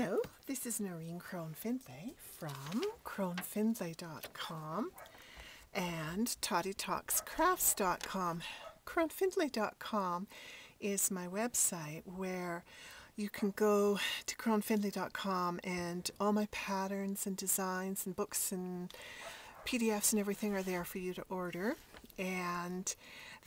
Hello, this is Noreen Crone-Findlay from cronefindlay.com and toddytalkscrafts.com. Cronefindlay.com is my website where you can go to cronefindlay.com and all my patterns and designs and books and PDFs and everything are there for you to order. And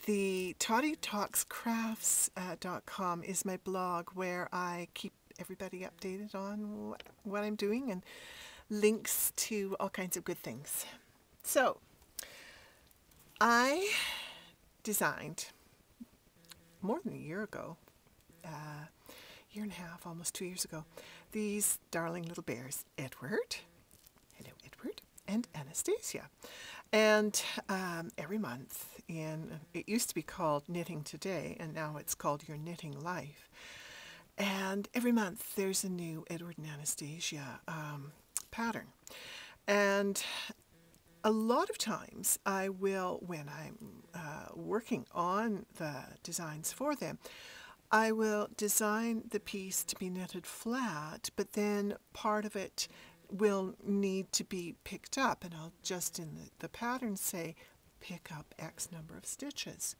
the toddytalkscrafts.com is my blog where I keep everybody updated on what I'm doing and links to all kinds of good things. So I designed more than a year ago, year and a half, almost 2 years ago, these darling little bears, Edward, hello Edward, and Anastasia. And every month, it used to be called Knitting Today, and now it's called Your Knitting Life. And every month there's a new Edward and Anastasia pattern. And a lot of times I will, when I'm working on the designs for them, I will design the piece to be knitted flat, but then part of it will need to be picked up, and I'll just in the pattern say pick up X number of stitches.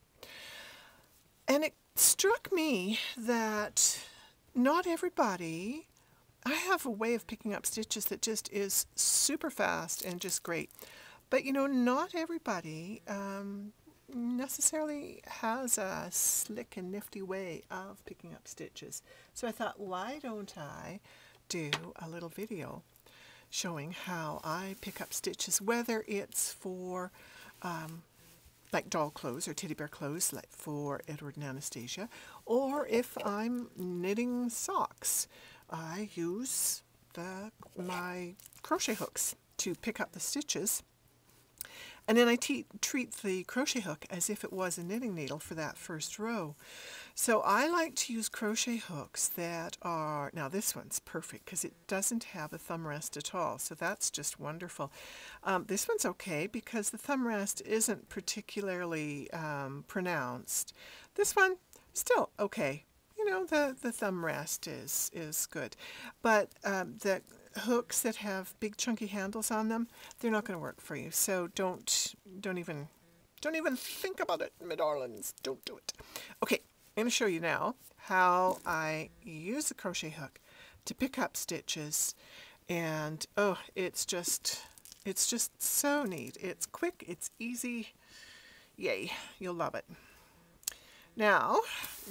And it struck me that not everybody, I have a way of picking up stitches that just is super fast and just great. But you know, not everybody necessarily has a slick and nifty way of picking up stitches. So I thought, why don't I do a little video showing how I pick up stitches, whether it's for like doll clothes or teddy bear clothes, like for Edward and Anastasia, or if I'm knitting socks, I use my crochet hooks to pick up the stitches. And then I treat the crochet hook as if it was a knitting needle for that first row. So I like to use crochet hooks that are, now this one's perfect because it doesn't have a thumb rest at all, so that's just wonderful. This one's okay because the thumb rest isn't particularly pronounced. This one, still okay. You know, the thumb rest is good. But the hooks that have big chunky handles on them, they're not going to work for you. So don't even think about it, my darlings. Don't do it. Okay, I'm going to show you now how I use the crochet hook to pick up stitches, and oh, it's just so neat. It's quick, it's easy. Yay, you'll love it. Now,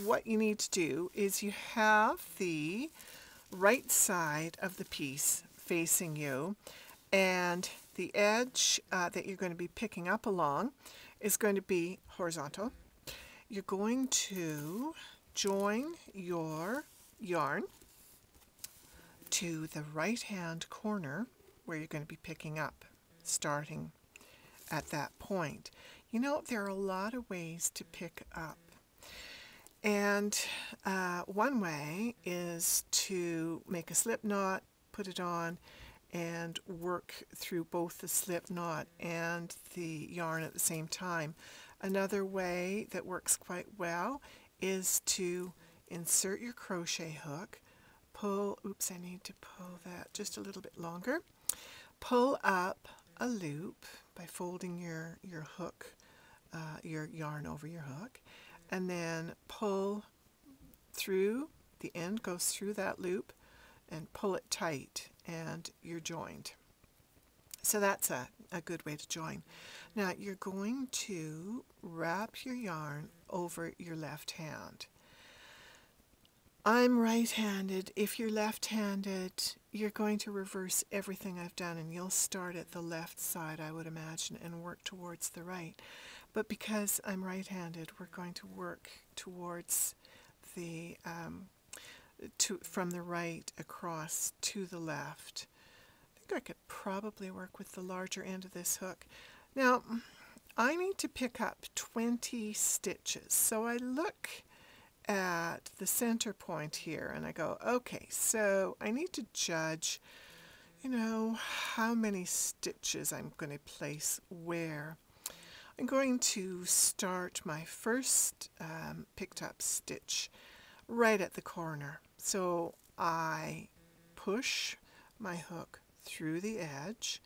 what you need to do is you have the right side of the piece facing you, and the edge that you're going to be picking up along is going to be horizontal. You're going to join your yarn to the right hand corner where you're going to be picking up, starting at that point. You know, there are a lot of ways to pick up. And one way is to make a slip knot, put it on, and work through both the slip knot and the yarn at the same time. Another way that works quite well is to insert your crochet hook, pull, oops, I need to pull that just a little bit longer, pull up a loop by folding your hook, your yarn over your hook, and then pull through, the end goes through that loop, and pull it tight, and you're joined. So that's a good way to join. Now you're going to wrap your yarn over your left hand. I'm right-handed. If you're left-handed, you're going to reverse everything I've done, and you'll start at the left side, I would imagine, and work towards the right. But because I'm right-handed, we're going to work towards the, from the right across to the left. I think I could probably work with the larger end of this hook. Now, I need to pick up 20 stitches. So I look at the center point here and I go, okay, so I need to judge, you know, how many stitches I'm going to place where. I'm going to start my first picked up stitch right at the corner. So I push my hook through the edge,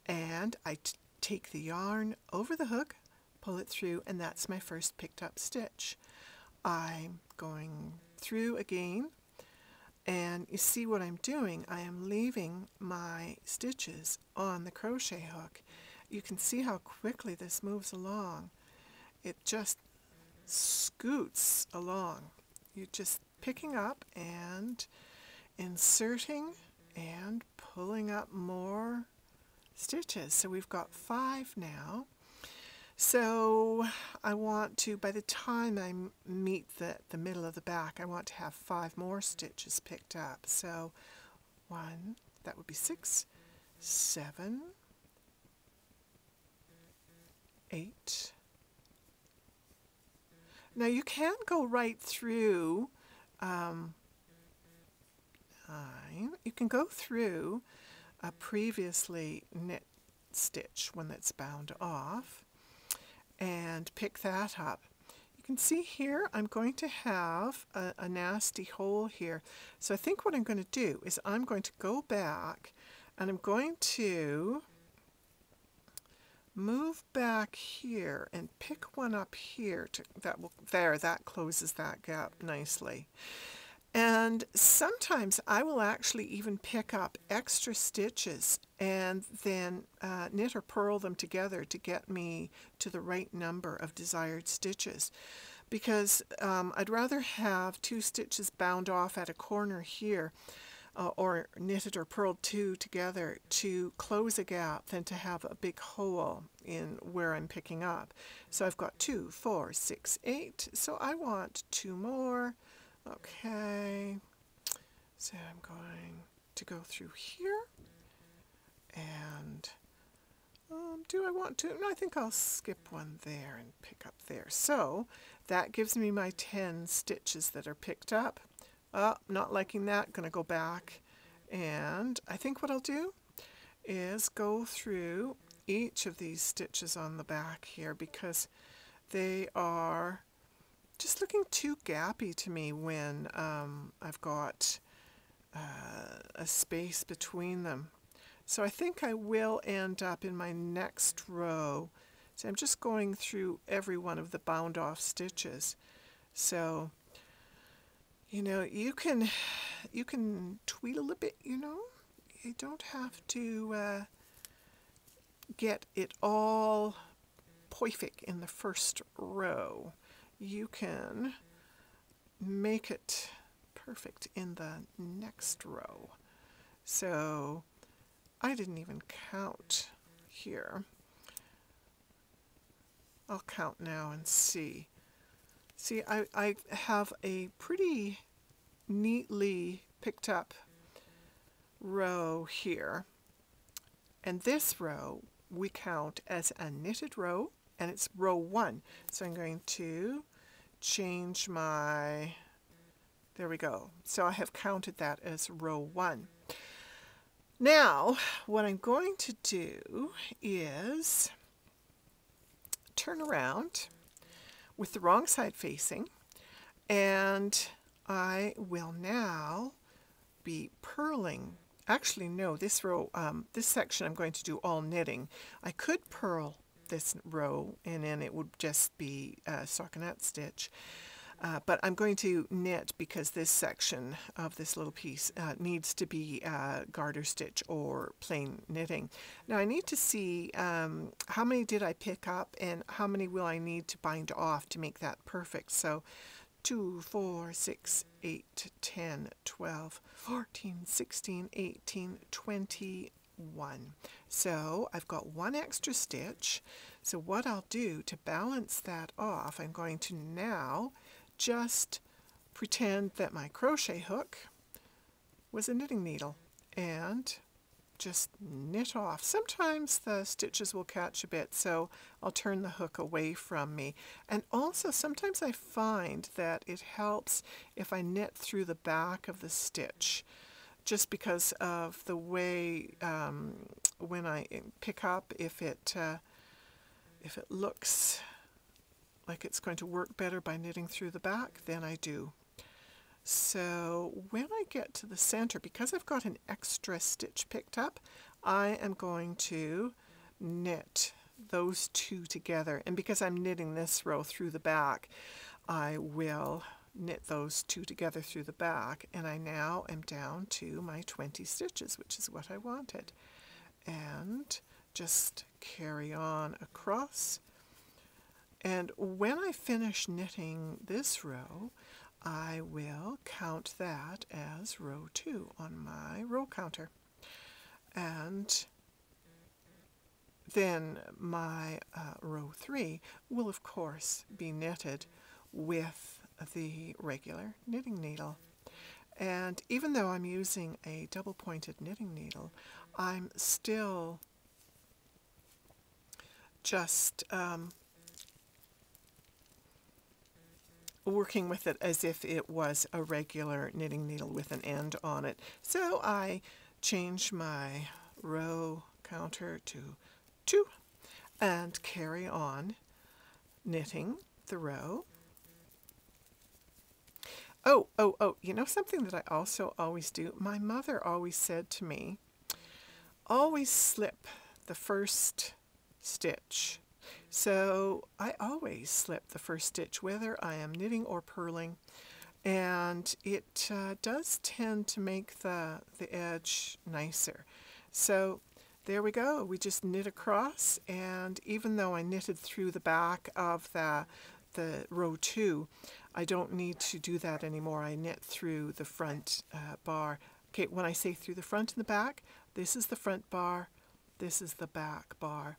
and I take the yarn over the hook, pull it through, and that's my first picked up stitch. I'm going through again, and you see what I'm doing. I am leaving my stitches on the crochet hook. You can see how quickly this moves along. It just scoots along. You're just picking up and inserting and pulling up more stitches. So we've got 5 now. So I want to, by the time I meet the middle of the back, I want to have 5 more stitches picked up. So 1, that would be 6, 7, 8. Now you can go right through 9. You can go through a previously knit stitch, one that's bound off, and pick that up. You can see here I'm going to have a nasty hole here. So I think what I'm going to do is I'm going to go back and I'm going to move back here and pick one up here. That closes that gap nicely. And sometimes I will actually even pick up extra stitches and then knit or purl them together to get me to the right number of desired stitches. Because I'd rather have 2 stitches bound off at a corner here or knitted or purled 2 together to close a gap than to have a big hole in where I'm picking up. So I've got 2, 4, 6, 8. So I want 2 more. Okay, so I'm going to go through here, and do I want to? No, I think I'll skip one there and pick up there. So that gives me my 10 stitches that are picked up. Not liking that, going to go back, and I think what I'll do is go through each of these stitches on the back here because they are just looking too gappy to me when I've got a space between them. So I think I will end up in my next row. So I'm just going through every one of the bound off stitches. So, you know, you can tweedle a bit, you know. You don't have to get it all perfect in the first row. You can make it perfect in the next row. So I didn't even count here. I'll count now and see. See, I have a pretty neatly picked up row here. And this row we count as a knitted row, and it's row 1. So I'm going to change my, there we go. So I have counted that as row 1. Now, what I'm going to do is turn around with the wrong side facing, and I will now be purling. Actually, no, this row, this section I'm going to do all knitting. I could purl this row and then it would just be a stockinette stitch, but I'm going to knit because this section of this little piece needs to be garter stitch or plain knitting. Now I need to see how many did I pick up and how many will I need to bind off to make that perfect. So 2, 4, 6, 8, 10, 12, 14, 16, 18, 21. So I've got 1 extra stitch. So what I'll do to balance that off, I'm going to now just pretend that my crochet hook was a knitting needle and just knit off. Sometimes the stitches will catch a bit, so I'll turn the hook away from me. And also sometimes I find that it helps if I knit through the back of the stitch, just because of the way when I pick up, if it looks like it's going to work better by knitting through the back, then I do. So when I get to the center, because I've got an extra stitch picked up, I am going to knit those two together. And because I'm knitting this row through the back, I will knit those two together through the back, and I now am down to my 20 stitches, which is what I wanted. And just carry on across. And when I finish knitting this row, I will count that as row 2 on my row counter. And then my row 3 will of course be knitted with the regular knitting needle. And even though I'm using a double-pointed knitting needle, I'm still just working with it as if it was a regular knitting needle with an end on it. So I change my row counter to 2 and carry on knitting the row. Oh, you know something that I also always do? My mother always said to me, always slip the first stitch. So I always slip the first stitch, whether I am knitting or purling, and it does tend to make the edge nicer. So there we go. We just knit across, and even though I knitted through the back of the row 2, I don't need to do that anymore. I knit through the front bar. Okay, when I say through the front and the back, this is the front bar, this is the back bar.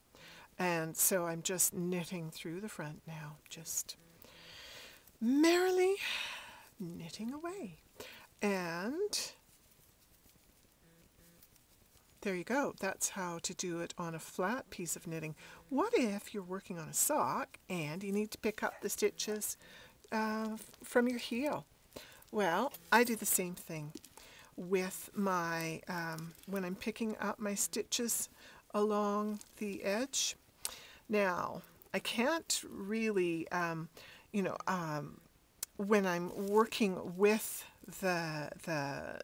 And so I'm just knitting through the front now, just merrily knitting away. And there you go. That's how to do it on a flat piece of knitting. What if you're working on a sock and you need to pick up the stitches from your heel? Well, I do the same thing with my, when I'm picking up my stitches along the edge. Now, I can't really, when I'm working with the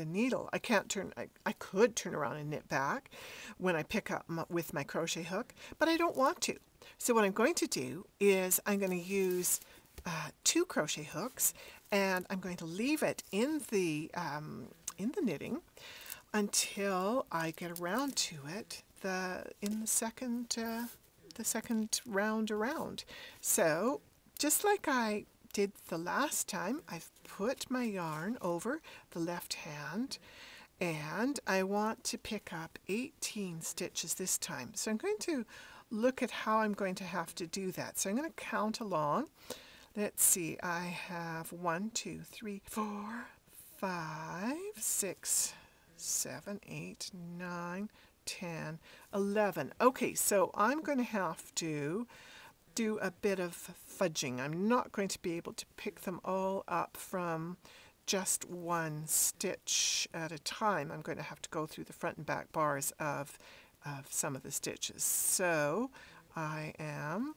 needle, I can't turn, I could turn around and knit back when I pick up with my crochet hook, but I don't want to. So what I'm going to do is I'm going to use 2 crochet hooks, and I'm going to leave it in the knitting until I get around to it in the second round around. So just like I did the last time, I've put my yarn over the left hand, and I want to pick up 18 stitches this time. So I'm going to look at how I'm going to have to do that. So I'm going to count along. Let's see, I have 1, 2, 3, 4, 5, 6, 7, 8, 9, 10, 11. Okay, so I'm going to have to do a bit of fudging. I'm not going to be able to pick them all up from just one stitch at a time. I'm going to have to go through the front and back bars of some of the stitches. So I am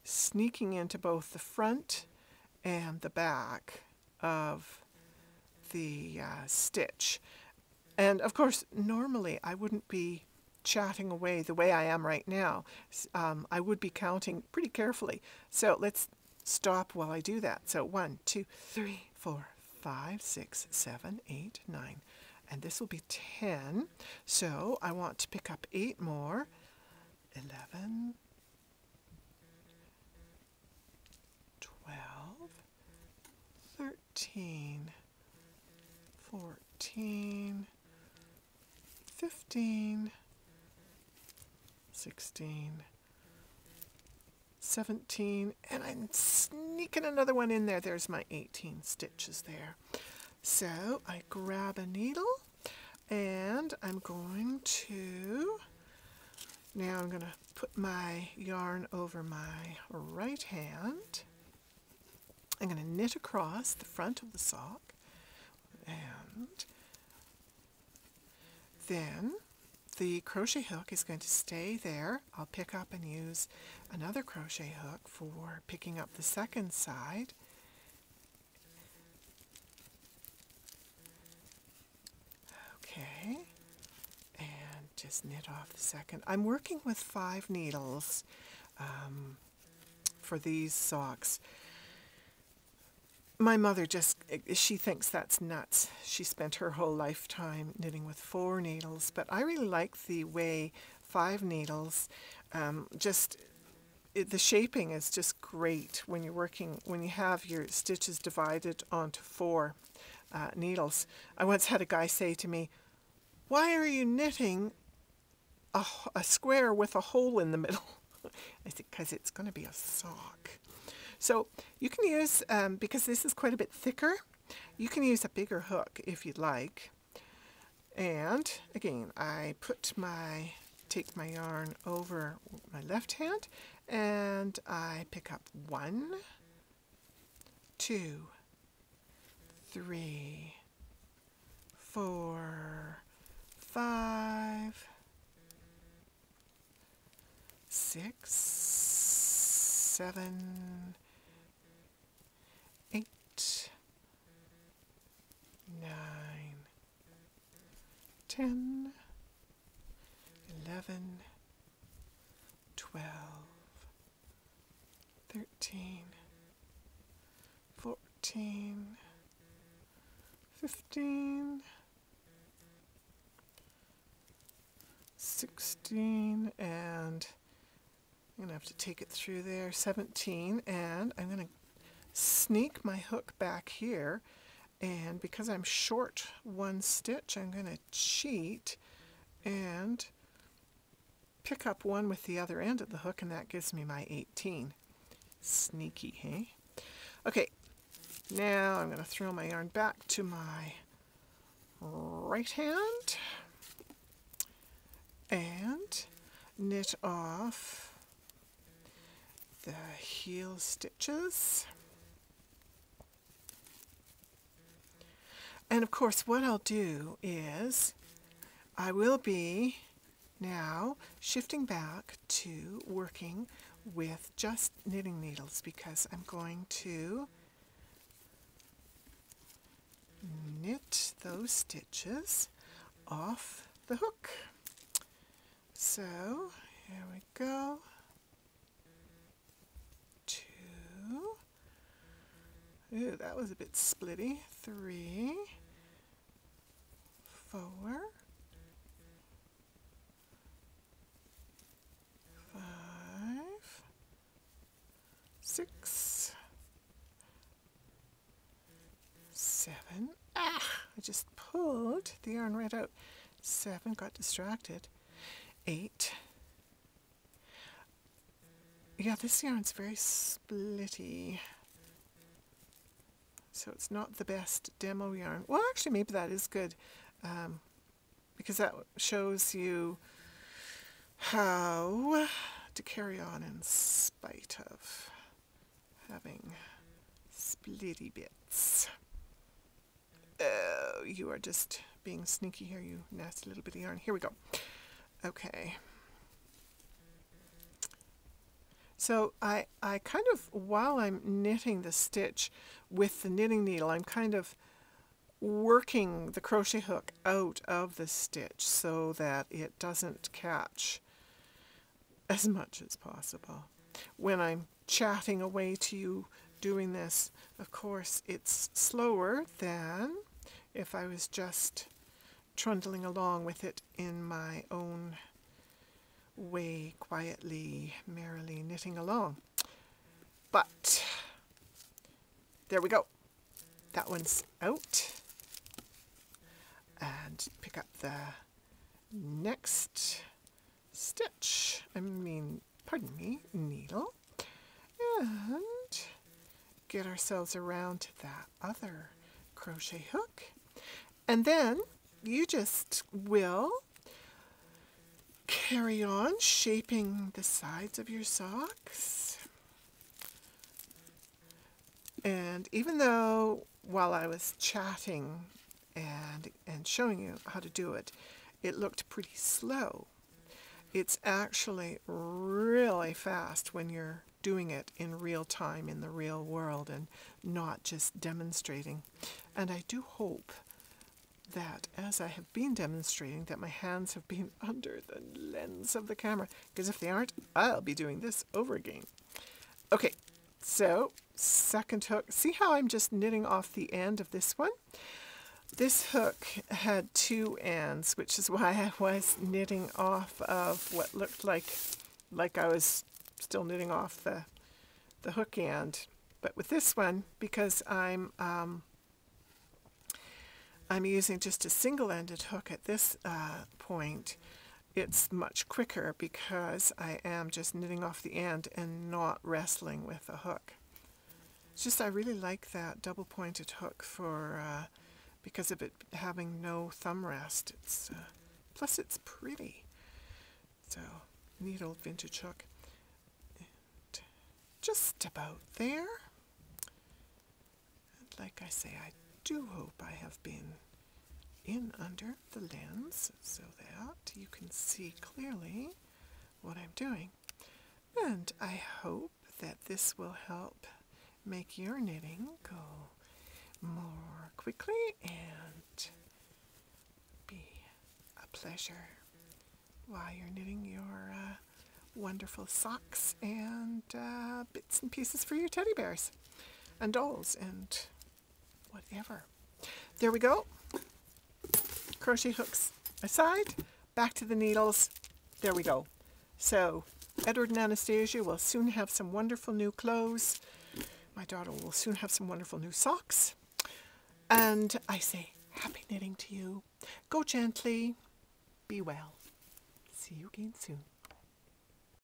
sneaking into both the front and the back of the stitch. And of course, normally I wouldn't be chatting away the way I am right now. I would be counting pretty carefully. So let's stop while I do that. So 1, 2, 3, 4, 5, 6, 7, 8, 9. And this will be 10. So I want to pick up 8 more. 11, 12, 13, 14, 15, 16, 17, and I'm sneaking another one in there. There's my 18 stitches there. So I grab a needle, and I'm going to put my yarn over my right hand. I'm going to knit across the front of the sock, and then the crochet hook is going to stay there. I'll pick up and use another crochet hook for picking up the second side. just knit off the second. I'm working with 5 needles for these socks. My mother she thinks that's nuts. She spent her whole lifetime knitting with 4 needles, but I really like the way 5 needles, the shaping is just great when you're working, when you have your stitches divided onto 4 needles. I once had a guy say to me, "Why are you knitting a square with a hole in the middle?" I said, "Because it's going to be a sock." So you can use, because this is quite a bit thicker, you can use a bigger hook if you'd like. And again, I take my yarn over my left hand and I pick up 1, 2, 3, 4, 5, 6, 7, 8, 9, 10, 11, 12, 13, 14, 15, 16, and I'm going to have to take it through there, 17, and I'm going to sneak my hook back here, and because I'm short 1 stitch, I'm going to cheat and pick up 1 with the other end of the hook, and that gives me my 18. Sneaky, hey? Okay, now I'm going to throw my yarn back to my right hand and knit off the heel stitches. And of course what I'll do is I will be now shifting back to working with just knitting needles because I'm going to knit those stitches off the hook. So here we go. 2. Ooh, that was a bit splitty. 3, 4, 5, 6, 7. I just pulled the yarn right out. 7, got distracted. 8. Yeah, this yarn's very splitty, so it's not the best demo yarn. Well, actually, maybe that is good, because that shows you how to carry on in spite of having splitty bits. Oh, you are just being sneaky here, you nasty little bit of yarn. Here we go. Okay. So I kind of, while I'm knitting the stitch with the knitting needle, I'm kind of working the crochet hook out of the stitch so that it doesn't catch as much as possible. When I'm chatting away to you doing this, of course, it's slower than if I was just trundling along with it in my own way, quietly, merrily knitting along. But there we go. That one's out. And pick up the next stitch. Pardon me, needle. And get ourselves around to that other crochet hook. And then you just will carry on shaping the sides of your socks. And even though while I was chatting and showing you how to do it, it looked pretty slow, it's actually really fast when you're doing it in real time in the real world and not just demonstrating. And I do hope that as I have been demonstrating that my hands have been under the lens of the camera, because if they aren't, I'll be doing this over again. Okay, so second hook. See how I'm just knitting off the end of this one? This hook had two ends, which is why I was knitting off of what looked like I was still knitting off the hook end. But with this one, because I'm using just a single-ended hook at this point, it's much quicker because I am just knitting off the end and not wrestling with a hook. It's just I really like that double-pointed hook for because of it having no thumb rest. It's plus it's pretty. So neat old vintage hook. And just about there. And like I say, I do hope I have been in under the lens so that you can see clearly what I'm doing. And I hope that this will help make your knitting go more quickly and be a pleasure while you're knitting your wonderful socks and bits and pieces for your teddy bears and dolls and whatever. There we go. Crochet hooks aside, back to the needles. There we go. So Edward and Anastasia will soon have some wonderful new clothes. My daughter will soon have some wonderful new socks. And I say happy knitting to you. Go gently. Be well. See you again soon.